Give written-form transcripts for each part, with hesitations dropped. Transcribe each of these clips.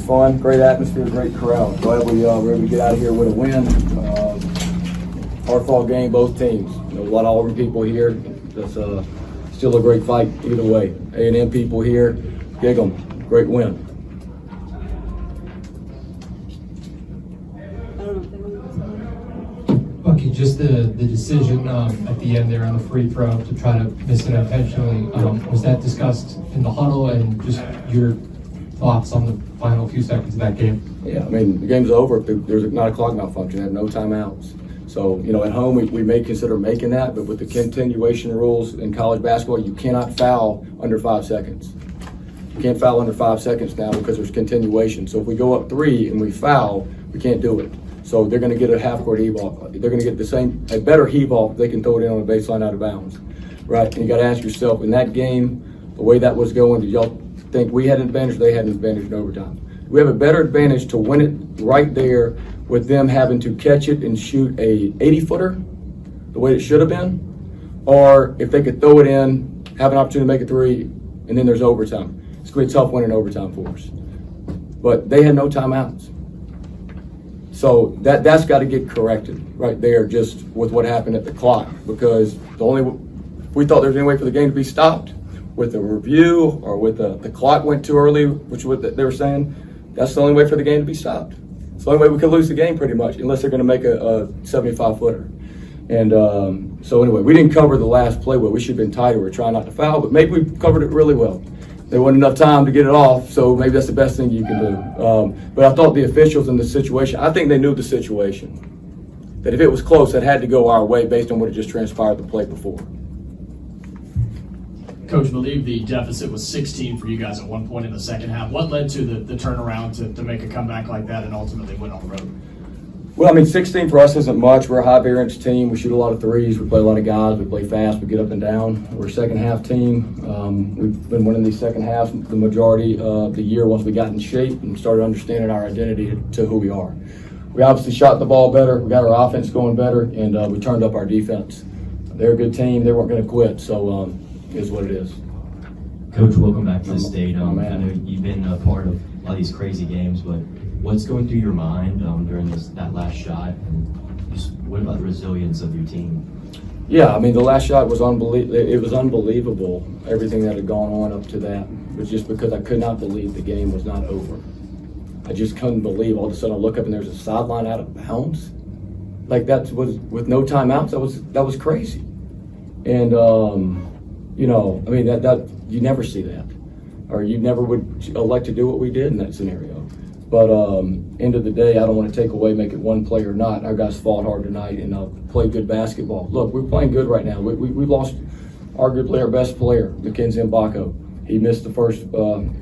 fun, great atmosphere, great crowd. Glad we were able to get out of here with a win. Hard-fought game, both teams. A lot of Auburn people here. That's still a great fight either way. A&M people here, gig 'em. Great win. Bucky, just the decision at the end there on the free throw to try to miss it intentionally, was that discussed in the huddle, and just your thoughts on the final few seconds of that game? Yeah, I mean, the game's over. There's not a clock malfunction. I have no timeouts. So, at home we may consider making that, but with the continuation rules in college basketball, you cannot foul under 5 seconds. You can't foul under 5 seconds now because there's continuation. So if we go up 3 and we foul, we can't do it. So they're going to get a half-court heave-off. They're going to get a better heave-off. They can throw it in on the baseline out of bounds, right? And you got to ask yourself, in that game, the way that was going, did y'all think we had an advantage or they had an advantage in overtime? We have a better advantage to win it right there with them having to catch it and shoot a 80-footer the way it should have been, or if they could throw it in, have an opportunity to make a 3, and then there's overtime. It's going to be a tough win in overtime for us. But they had no timeouts. So that's got to get corrected right there, just with what happened at the clock, because we thought there was any way for the game to be stopped with a review or with the clock went too early, which is what they were saying. That's the only way for the game to be stopped. It's the only way we could lose the game pretty much, unless they're going to make a 75-footer. And so anyway, we didn't cover the last play well. We should have been tighter. We're trying not to foul, but maybe we covered it really well. There wasn't enough time to get it off, so maybe that's the best thing you can do. But I thought the officials in the situation, I think they knew the situation. That if it was close, it had to go our way based on what had just transpired the play before. Coach, I believe the deficit was 16 for you guys at one point in the second half. What led to the turnaround to make a comeback like that and ultimately win on the road? Well, I mean, 16 for us isn't much. We're a high variance team. We shoot a lot of threes. We play a lot of guys. We play fast. We get up and down. We're a second half team. We've been winning these second halves the majority of the year once we got in shape and started understanding our identity to who we are. We obviously shot the ball better. We got our offense going better, and we turned up our defense. They're a good team. They weren't going to quit, so it is what it is. Coach, welcome back to the state. I man. know you've been a part of a lot of these crazy games, but what's going through your mind during that last shot? And just what about the resilience of your team? Yeah, I mean, the last shot was unbelievable. It was unbelievable, everything that had gone on up to that. It was just because I could not believe the game was not over. I just couldn't believe. All of a sudden I look up and there's a sideline out of bounds. Like that was with no timeouts. That was crazy. And I mean that you never see that, or you never would elect to do what we did in that scenario. But end of the day, I don't want to take away, make it one play or not. Our guys fought hard tonight and played good basketball. Look, we're playing good right now. We lost arguably our best player, Mackenzie Mbako. He missed the first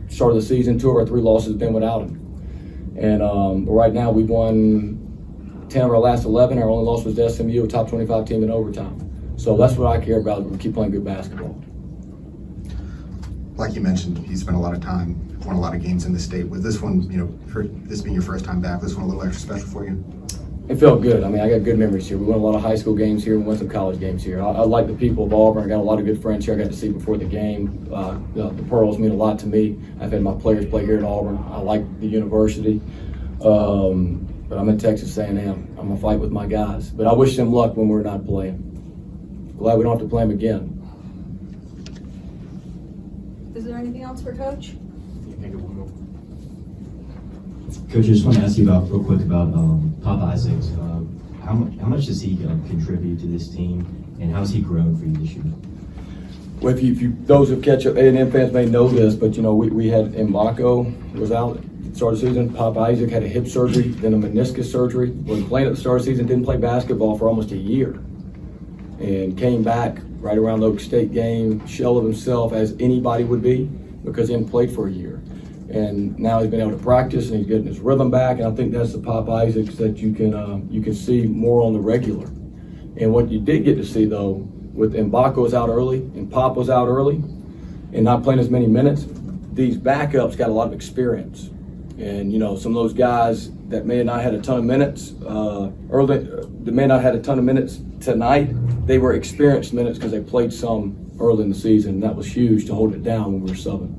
start of the season. 2 of our 3 losses have been without him. And right now we've won 10 of our last 11. Our only loss was to SMU, a top 25 team in overtime. So that's what I care about. We keep playing good basketball. Like you mentioned, you spent a lot of time, won a lot of games in the state. Was this one, for this being your first time back, this one a little extra special for you? It felt good. I mean, I got good memories here. We won a lot of high school games here. We won some college games here. I like the people of Auburn. I got a lot of good friends here I got to see before the game. The Pearls mean a lot to me. I've had my players play here at Auburn. I like the university. But I'm in Texas A&M. I'm going to fight with my guys. But I wish them luck when we're not playing. Glad we don't have to play them again. Is there anything else for Coach? Coach, I just want to ask you real quick about Pop Isaacs. How much does he contribute to this team, and how's he grown for you this year? Well, if those who catch up, A&M fans may know this, but we had Mbako was out at the start of the season. Pop Isaac had a hip surgery, then a meniscus surgery. Was playing at the start of the season, didn't play basketball for almost a year, and came back right around the Oak State game, shell of himself as anybody would be, because he hadn't played for a year. And now he's been able to practice and he's getting his rhythm back. And I think that's the Pop Isaacs that you can see more on the regular. And what you did get to see though, with Mbako was out early and Pop was out early and not playing as many minutes, these backups got a lot of experience. And some of those guys that may have not had a ton of minutes that may not had a ton of minutes tonight, they were experienced minutes because they played some early in the season. And that was huge to hold it down when we were subbing.